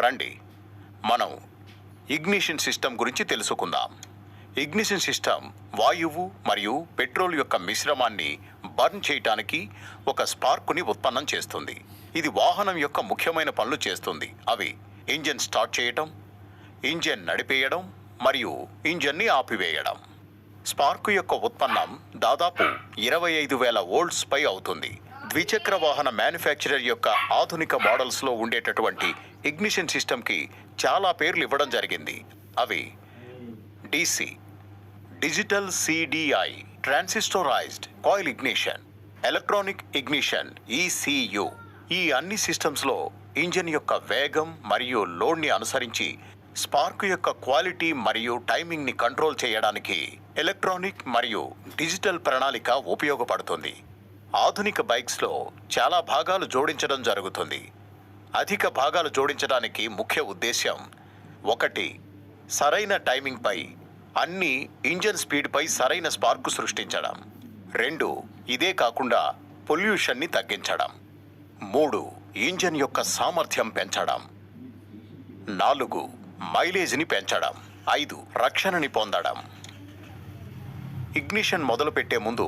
రండి మనం ignition system గురించి తెలుసుకుందాం. ఇగ్నిషన్ సిస్టమ్ వాయువు మరియు పెట్రోల్ యొక్క మిశ్రమాన్ని బర్న్ చేయడానికి ఒక స్పార్కుని ఉత్పన్నం చేస్తుంది. ఇది వాహనం యొక్క ముఖ్యమైన పనులు చేస్తుంది. అవి ఇంజిన్ స్టార్ట్ చేయడం, ఇంజిన్ నడిపేయడం మరియు ఇంజిన్ని ఆపివేయడం. స్పార్కు యొక్క ఉత్పన్నం దాదాపు 25,000 వోల్ట్స్ పై అవుతుంది. ద్విచక్ర వాహన మ్యానుఫ్యాక్చరర్ యొక్క ఆధునిక మోడల్స్లో ఉండేటటువంటి ఇగ్నిషన్ సిస్టమ్కి చాలా పేర్లు ఇవ్వడం జరిగింది. అవి DC, digital CDI, transistorised coil ignition, electronic ignition ECU. ఈ అన్ని సిస్టమ్స్లో ఇంజిన్ యొక్క వేగం మరియు లోడ్ని అనుసరించి స్పార్క్ యొక్క క్వాలిటీ మరియు టైమింగ్ని కంట్రోల్ చేయడానికి ఎలక్ట్రానిక్ మరియు డిజిటల్ ప్రణాళిక ఉపయోగపడుతుంది. ఆధునిక బైక్స్లో చాలా భాగాలు జోడించడం జరుగుతుంది. అధిక భాగాలు జోడించడానికి ముఖ్య ఉద్దేశ్యం 1. సరైన టైమింగ్పై అన్ని ఇంజిన్ స్పీడ్పై సరైన స్పార్కు సృష్టించడం. 2. ఇదే కాకుండా పొల్యూషన్ని తగ్గించడం. 3. ఇంజిన్ యొక్క సామర్థ్యం పెంచడం. 4. మైలేజ్ని పెంచడం. 5. రక్షణని పొందడం. ఇగ్నిషన్ మొదలుపెట్టే ముందు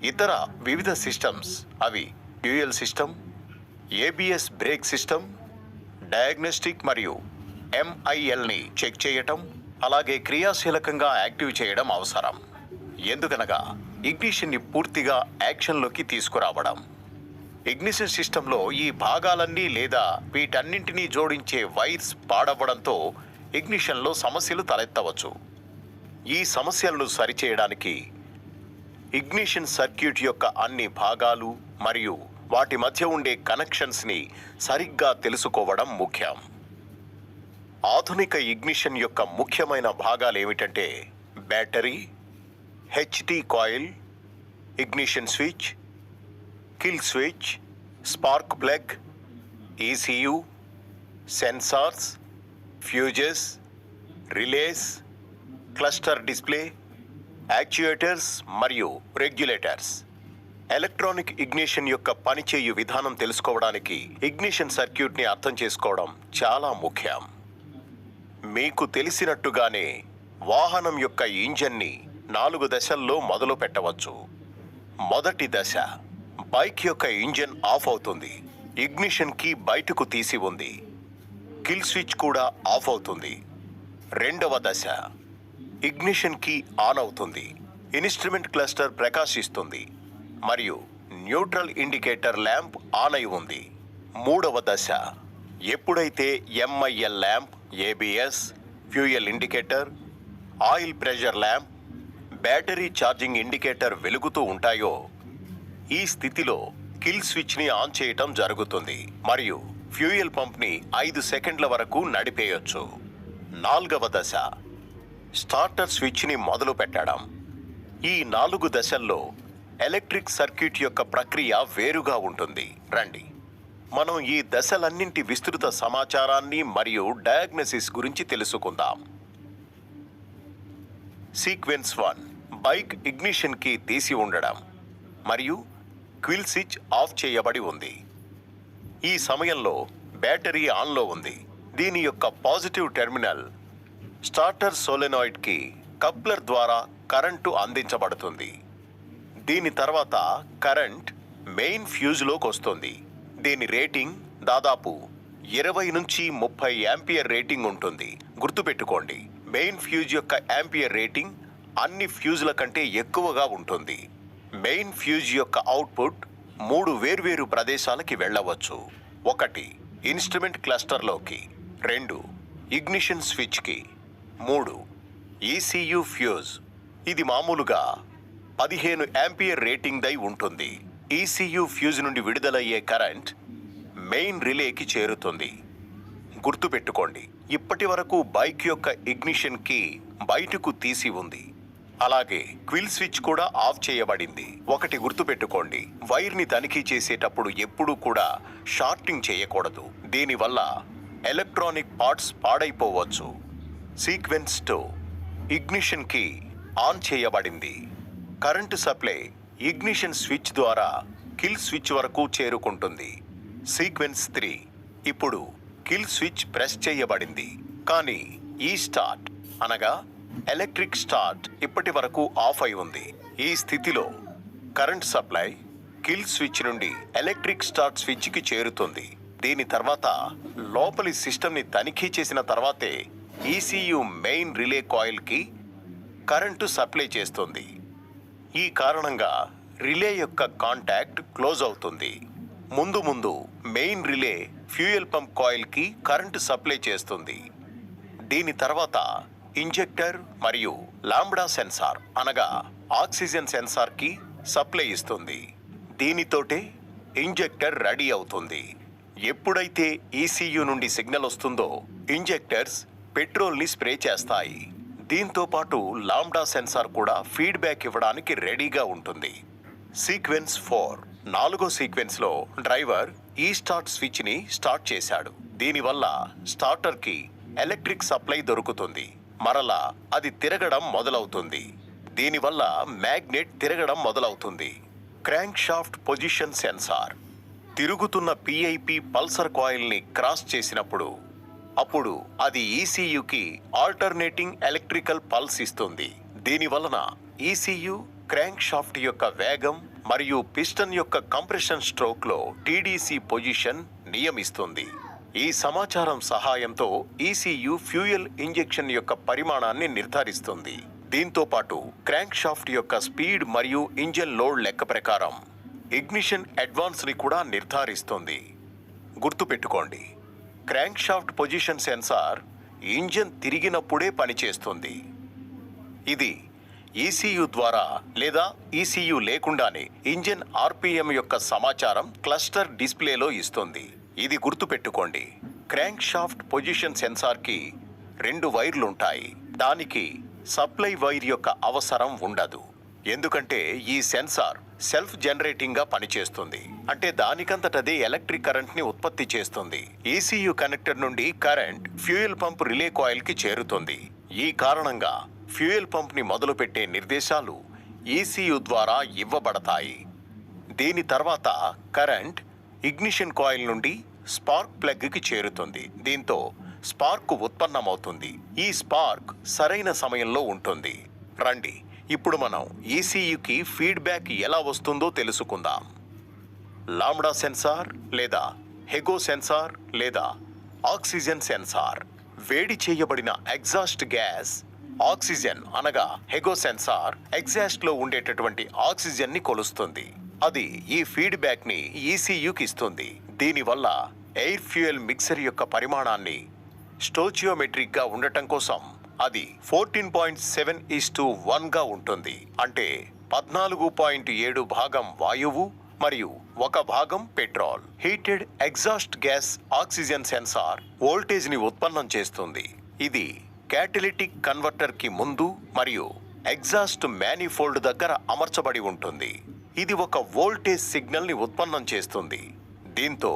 ఇతర వివిధ సిస్టమ్స్, అవి fuel system, ABS break system, diagnostic మరియు MILని చెక్ చేయటం, అలాగే క్రియాశీలకంగా యాక్టివ్ చేయడం అవసరం. ఎందుకనగా ఇగ్నిషన్ని పూర్తిగా యాక్షన్లోకి తీసుకురావడం. ఇగ్నిషన్ సిస్టంలో ఈ భాగాలన్నీ లేదా వీటన్నింటినీ జోడించే వైర్స్ పాడవ్వడంతో ఇగ్నిషన్లో సమస్యలు తలెత్తవచ్చు. ఈ సమస్యలను సరిచేయడానికి ఇగ్నిషన్ సర్క్యూట్ యొక్క అన్ని భాగాలు మరియు వాటి మధ్య ఉండే కనెక్షన్స్ని సరిగ్గా తెలుసుకోవడం ముఖ్యం. ఆధునిక ఇగ్నిషన్ యొక్క ముఖ్యమైన భాగాలు ఏమిటంటే battery, HT coil, ignition switch, kill switch, spark plug, ECU, sensors, fuses, relays, cluster display, actuators మరియు రెగ్యులేటర్స్. ఎలక్ట్రానిక్ ఇగ్నిషన్ యొక్క పనిచేయు విధానం తెలుసుకోవడానికి ఇగ్నిషన్ సర్క్యూట్ని అర్థం చేసుకోవడం చాలా ముఖ్యం. మీకు తెలిసినట్టుగానే వాహనం యొక్క ఇంజన్ని 4 దశల్లో మొదలు పెట్టవచ్చు. మొదటి దశ, బైక్ యొక్క ఇంజిన్ ఆఫ్ అవుతుంది. ఇగ్నిషన్ కీ బయటకు తీసి ఉంది. కిల్ స్విచ్ కూడా ఆఫ్ అవుతుంది. రెండవ దశ, ఇగ్నిషన్ కీ ఆన్ అవుతుంది. ఇన్స్ట్రుమెంట్ క్లస్టర్ ప్రకాశిస్తుంది మరియు న్యూట్రల్ ఇండికేటర్ ల్యాంప్ ఆన్ అయి ఉంది. మూడవ దశ, ఎప్పుడైతే MIL lamp, ABS, fuel indicator, oil pressure lamp, battery charging indicator వెలుగుతూ ఉంటాయో ఈ స్థితిలో కిల్ స్విచ్ని ఆన్ చేయటం జరుగుతుంది మరియు ఫ్యూయల్ పంప్ని 5 సెకండ్ల వరకు నడిపేయొచ్చు. నాలుగవ దశ, స్టార్టర్ స్విచ్ని మొదలు పెట్టడం. ఈ 4 దశల్లో ఎలక్ట్రిక్ సర్క్యూట్ యొక్క ప్రక్రియ వేరుగా ఉంటుంది. రండి మనం ఈ దశలన్నింటి విస్తృత సమాచారాన్ని మరియు డయాగ్నోసిస్ గురించి తెలుసుకుందాం. సీక్వెన్స్ 1, బైక్ ఇగ్నిషన్ కీ తీసి ఉండడం మరియు క్విల్ స్విచ్ ఆఫ్ చేయబడి ఉంది. ఈ సమయంలో బ్యాటరీ ఆన్లో ఉంది. దీని యొక్క పాజిటివ్ టెర్మినల్ స్టార్టర్ సోలెనాయిడ్కి కప్లర్ ద్వారా కరెంటు అందించబడుతుంది. దీని తర్వాత కరెంట్ మెయిన్ ఫ్యూజ్లోకి వస్తుంది. దీని రేటింగ్ దాదాపు 20 నుంచి 30 యాంపియర్ రేటింగ్ ఉంటుంది. గుర్తుపెట్టుకోండి, మెయిన్ ఫ్యూజ్ యొక్క యాంపియర్ రేటింగ్ అన్ని ఫ్యూజ్ల కంటే ఎక్కువగా ఉంటుంది. మెయిన్ ఫ్యూజ్ యొక్క అవుట్పుట్ 3 వేర్వేరు ప్రదేశాలకి వెళ్ళవచ్చు. 1 ఇన్స్ట్రుమెంట్ క్లస్టర్లోకి, 2 ఇగ్నిషన్ స్విచ్కి, 3 ECU ఫ్యూజ్. ఇది మామూలుగా 15 యాంపియర్ రేటింగ్ దై ఉంటుంది. ECU ఫ్యూజ్ నుండి విడుదలయ్యే కరెంట్ మెయిన్ రిలేకి చేరుతుంది. గుర్తుపెట్టుకోండి, ఇప్పటి వరకు బైక్ యొక్క ఇగ్నిషన్ కీ బయటకు తీసి ఉంది. అలాగే క్విల్ స్విచ్ కూడా ఆఫ్ చేయబడింది. ఒకటి గుర్తుపెట్టుకోండి, వైర్ని తనిఖీ చేసేటప్పుడు ఎప్పుడూ కూడా షార్టింగ్ చేయకూడదు. దీనివల్ల ఎలక్ట్రానిక్ పార్ట్స్ పాడైపోవచ్చు. సీక్వెన్స్ 2, ఇగ్నిషన్ కీ ఆన్ చేయబడింది. కరెంటు సప్లై ఇగ్నిషన్ స్విచ్ ద్వారా కిల్ స్విచ్ వరకు చేరుకుంటుంది. సీక్వెన్స్ 3, ఇప్పుడు కిల్ స్విచ్ ప్రెస్ చేయబడింది. కానీ ఈ స్టార్ట్ అనగా ఎలక్ట్రిక్ స్టార్ట్ ఇప్పటి వరకు ఆఫ్ అయి ఉంది. ఈ స్థితిలో కరెంట్ సప్లై కిల్ స్విచ్ నుండి ఎలక్ట్రిక్ స్టార్ట్ స్విచ్కి చేరుతుంది. దీని తర్వాత లోపలి సిస్టమ్ని తనిఖీ చేసిన తర్వాతే ఈసీయు మెయిన్ రిలే కాయిల్కి కరెంటు సప్లై చేస్తుంది. ఈ కారణంగా రిలే యొక్క కాంటాక్ట్ క్లోజ్ అవుతుంది. ముందు మెయిన్ రిలే ఫ్యూయల్ పంప్ కాయిల్కి కరెంటు సప్లై చేస్తుంది. దీని తర్వాత ఇంజెక్టర్ మరియు లాంబ్డా సెన్సార్ అనగా ఆక్సిజన్ సెన్సార్కి సప్లై ఇస్తుంది. దీనితోటే ఇంజెక్టర్ రెడీ అవుతుంది. ఎప్పుడైతే ఈసీయు నుండి సిగ్నల్ వస్తుందో ఇంజెక్టర్స్ పెట్రోల్ని స్ప్రే చేస్తాయి. దీంతో పాటు లాంబ్డా సెన్సార్ కూడా ఫీడ్బ్యాక్ ఇవ్వడానికి రెడీగా ఉంటుంది. సీక్వెన్స్ 4 4వ సీక్వెన్స్లో డ్రైవర్ ఈ స్టార్ట్ స్విచ్ని స్టార్ట్ చేశాడు. దీనివల్ల స్టార్టర్కి ఎలక్ట్రిక్ సప్లై దొరుకుతుంది. మరలా అది తిరగడం మొదలవుతుంది. దీనివల్ల మ్యాగ్నెట్ తిరగడం మొదలవుతుంది. క్రాంక్ షాఫ్ట్ పొజిషన్ సెన్సార్ తిరుగుతున్న పిఐపి పల్సర్ కాయిల్ని క్రాస్ చేసినప్పుడు అప్పుడు అది ఈసీయుకి ఆల్టర్నేటింగ్ ఎలక్ట్రికల్ పల్స్ ఇస్తుంది. దీనివలన ఈసీయు క్రాంక్ షాఫ్ట్ యొక్క వేగం మరియు పిస్టన్ యొక్క కంప్రెషన్ స్ట్రోక్లో టీడీసీ పొజిషన్ నియమిస్తుంది. ఈ సమాచారం సహాయంతో ఈసీయు ఫ్యూయల్ ఇంజెక్షన్ యొక్క పరిమాణాన్ని నిర్ధారిస్తుంది. దీంతో పాటు క్రాంక్ షాఫ్ట్ యొక్క స్పీడ్ మరియు ఇంజిన్ లోడ్ లెక్క ప్రకారం ఇగ్నిషన్ అడ్వాన్స్ని కూడా నిర్ధారిస్తుంది. గుర్తుపెట్టుకోండి, crank shaft position sensor engine తిరిగినప్పుడే పనిచేస్తుంది. ఇది ఈసీయు ద్వారా లేదా ఈసీయు లేకుండానే ఇంజిన్ ఆర్పిఎం యొక్క సమాచారం క్లస్టర్ డిస్ప్లేలో ఇస్తుంది. ఇది గుర్తుపెట్టుకోండి, క్రాంక్ షాఫ్ట్ పొజిషన్ సెన్సార్కి 2 వైర్లుంటాయి. దానికి సప్లై వైర్ యొక్క అవసరం ఉండదు. ఎందుకంటే ఈ సెన్సార్ సెల్ఫ్ జనరేటింగ్గా పనిచేస్తుంది. అంటే దానికంతటదే ఎలక్ట్రిక్ కరెంట్ని ఉత్పత్తి చేస్తుంది. ఈసీయు కనెక్టర్ నుండి కరెంట్ ఫ్యూయల్ పంప్ రిలే కాయిల్కి చేరుతుంది. ఈ కారణంగా ఫ్యూయల్ పంప్ని మొదలుపెట్టే నిర్దేశాలు ఈసీయు ద్వారా ఇవ్వబడతాయి. దీని తర్వాత కరెంట్ ఇగ్నిషన్ కాయిల్ నుండి స్పార్క్ ప్లగ్కి చేరుతుంది. దీంతో స్పార్క్ ఉత్పన్నమవుతుంది. ఈ స్పార్క్ సరైన సమయంలో ఉంటుంది. రండి ఇప్పుడు మనం ఈసీయుకి ఫీడ్బ్యాక్ ఎలా వస్తుందో తెలుసుకుందాం. లాంబ్డా సెన్సార్ లేదా హెగో సెన్సార్ లేదా ఆక్సిజన్ సెన్సార్. వేడి చేయబడిన ఎగ్జాస్ట్ గ్యాస్ ఆక్సిజన్ అనగా హెగో సెన్సార్ ఎగ్జాస్ట్లో ఉండేటటువంటి ఆక్సిజన్ని కొలుస్తుంది. అది ఈ ఫీడ్బ్యాక్ని ఈసీయుకి ఇస్తుంది. దీనివల్ల ఎయిర్ ఫ్యూయల్ మిక్సర్ యొక్క పరిమాణాన్ని స్టోచియోమెట్రిక్గా ఉండటం కోసం అది 14.7:1గా ఉంటుంది. అంటే 14.7 భాగం వాయువు మరియు 1 భాగం petrol. Heated exhaust gas oxygen sensor వోల్టేజ్ని ఉత్పన్నం చేస్తుంది. ఇది క్యాటలిటిక్ కన్వర్టర్కి ముందు మరియు ఎగ్జాస్ట్ మ్యానిఫోల్డ్ దగ్గర అమర్చబడి ఉంటుంది. ఇది ఒక వోల్టేజ్ సిగ్నల్ని ఉత్పన్నం చేస్తుంది. దీంతో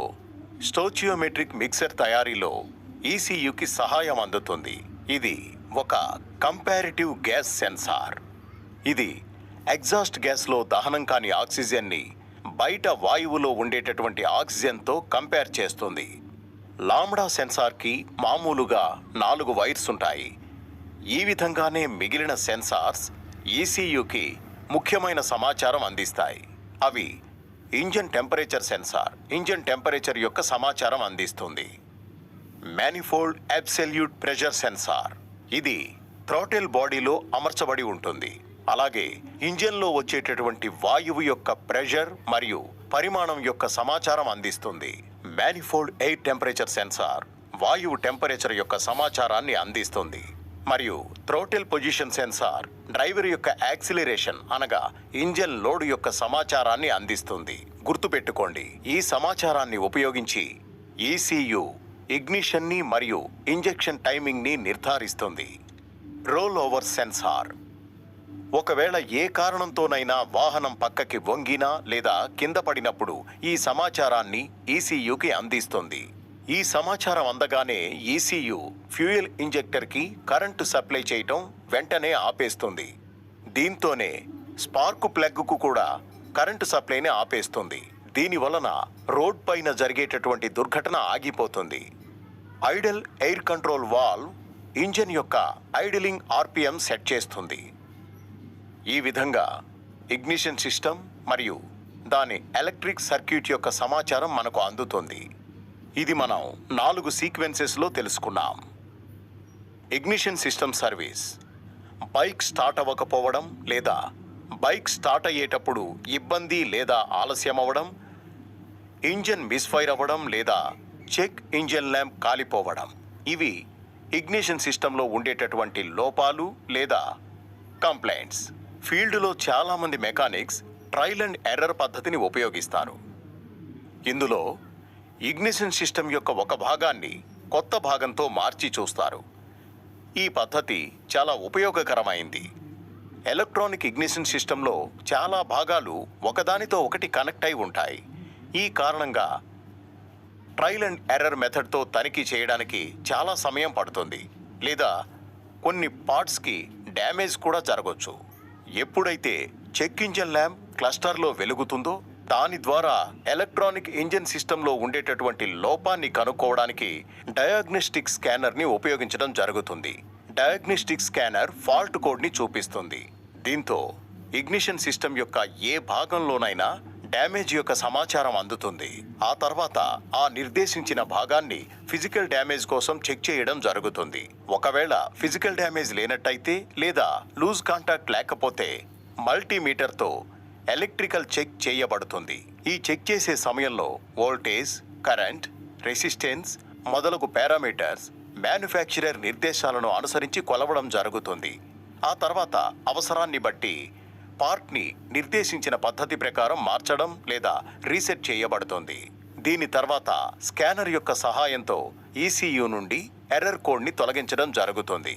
స్టోచియోమెట్రిక్ మిక్సర్ తయారీలో ఈసీయుకి సహాయం అందుతుంది. ఇది ఒక కంపారిటివ్ గ్యాస్ సెన్సార్. ఇది ఎగ్జాస్ట్ గ్యాస్లో దహనం కాని ఆక్సిజన్ని బయట వాయువులో ఉండేటటువంటి ఆక్సిజన్తో కంపేర్ చేస్తుంది. లాంబ్డా సెన్సార్కి మామూలుగా 4 వైర్స్ ఉంటాయి. ఈ విధంగానే మిగిలిన సెన్సార్స్ ఈసీయుకి ముఖ్యమైన సమాచారం అందిస్తాయి. అవి engine temperature sensor engine temperature యొక్క సమాచారం అందిస్తుంది. మ్యానిఫోల్డ్ అబ్సల్యూట్ ప్రెషర్ సెన్సార్ ఇది థ్రాటిల్ బాడీలో అమర్చబడి ఉంటుంది. అలాగే ఇంజన్లో వచ్చేటటువంటి వాయువు యొక్క ప్రెషర్ మరియు పరిమాణం యొక్క సమాచారం అందిస్తుంది. మ్యానిఫోల్డ్ ఎయిర్ టెంపరేచర్ సెన్సార్ వాయువు టెంపరేచర్ యొక్క సమాచారాన్ని అందిస్తుంది. మరియు థ్రోటిల్ పొజిషన్ సెన్సార్ డ్రైవర్ యొక్క యాక్సిలరేషన్ అనగా ఇంజన్ లోడ్ యొక్క సమాచారాన్ని అందిస్తుంది. గుర్తుపెట్టుకోండి, ఈ సమాచారాన్ని ఉపయోగించి ఈసీయు ఇగ్నిషన్ని మరియు ఇంజెక్షన్ టైమింగ్ని నిర్ధారిస్తుంది. రోల్ ఓవర్ సెన్సార్ ఒకవేళ ఏ కారణంతోనైనా వాహనం పక్కకి వంగినా లేదా కింద పడినప్పుడు ఈ సమాచారాన్ని ఈసీయుకి అందిస్తుంది. ఈ సమాచారం అందగానే ఈసీయు ఫ్యూయల్ ఇంజెక్టర్కి కరెంటు సప్లై చేయటం వెంటనే ఆపేస్తుంది. దీంతోనే స్పార్క్ ప్లగ్కు కూడా కరెంటు సప్లైని ఆపేస్తుంది. దీని వలన రోడ్ పైన జరిగేటటువంటి దుర్ఘటన ఆగిపోతుంది. Idol air control valve engine యొక్క ఐడిలింగ్ ఆర్పిఎం సెట్ చేస్తుంది. ఈ విధంగా ఇగ్నిషన్ సిస్టమ్ మరియు దాని ఎలక్ట్రిక్ సర్క్యూట్ యొక్క సమాచారం మనకు అందుతుంది. ఇది మనం 4 సీక్వెన్సెస్లో తెలుసుకున్నాం. Ignition system service: bike start అవ్వకపోవడం లేదా బైక్ స్టార్ట్ అయ్యేటప్పుడు ఇబ్బంది లేదా ఆలస్యం అవ్వడం, ఇంజిన్ మిస్ఫైర్ అవ్వడం లేదా చెక్ ఇంజిన్ ల్యాంప్ కాలిపోవడం. ఇవి ఇగ్నిషన్ సిస్టంలో ఉండేటటువంటి లోపాలు లేదా కంప్లైంట్స్. ఫీల్డ్లో చాలామంది మెకానిక్స్ ట్రయల్ అండ్ ఎర్రర్ పద్ధతిని ఉపయోగిస్తారు. ఇందులో ఇగ్నిషన్ సిస్టమ్ యొక్క ఒక భాగాన్ని కొత్త భాగంతో మార్చి చూస్తారు. ఈ పద్ధతి చాలా ఉపయోగకరమైంది. ఎలక్ట్రానిక్ ఇగ్నిషన్ సిస్టంలో చాలా భాగాలు ఒకదానితో ఒకటి కనెక్ట్ అయి ఉంటాయి. ఈ కారణంగా ట్రయల్ అండ్ ఎర్రర్ మెథడ్తో తనిఖీ చేయడానికి చాలా సమయం పడుతుంది లేదా కొన్ని పార్ట్స్కి డ్యామేజ్ కూడా జరగవచ్చు. ఎప్పుడైతే చెక్ ఇంజిన్ ల్యాంప్ క్లస్టర్లో వెలుగుతుందో దాని ద్వారా ఎలక్ట్రానిక్ ఇంజిన్ సిస్టంలో ఉండేటటువంటి లోపాన్ని కనుక్కోవడానికి డయాగ్నోస్టిక్ స్కానర్ని ఉపయోగించడం జరుగుతుంది. డయాగ్నోస్టిక్ స్కానర్ ఫాల్ట్ కోడ్ని చూపిస్తుంది. దీంతో ఇగ్నిషన్ సిస్టమ్ యొక్క ఏ భాగంలోనైనా డ్యామేజ్ యొక్క సమాచారం అందుతుంది. ఆ తర్వాత ఆ నిర్దేశించిన భాగాన్ని ఫిజికల్ డ్యామేజ్ కోసం చెక్ చేయడం జరుగుతుంది. ఒకవేళ ఫిజికల్ డ్యామేజ్ లేనట్టయితే లేదా లూజ్ కాంటాక్ట్ లేకపోతే మల్టీమీటర్తో ఎలక్ట్రికల్ చెక్ చేయబడుతుంది. ఈ చెక్ చేసే సమయంలో వోల్టేజ్, కరెంట్, రెసిస్టెన్స్ మొదలగు పారామీటర్స్ మ్యానుఫ్యాక్చరర్ నిర్దేశాలను అనుసరించి కొలవడం జరుగుతుంది. ఆ తర్వాత అవసరాన్ని బట్టి పార్ట్ని నిర్దేశించిన పద్ధతి ప్రకారం మార్చడం లేదా రీసెట్ చేయబడుతుంది. దీని తర్వాత స్కానర్ యొక్క సహాయంతో ఈసీయూ నుండి ఎర్రర్ కోడ్ని తొలగించడం జరుగుతుంది.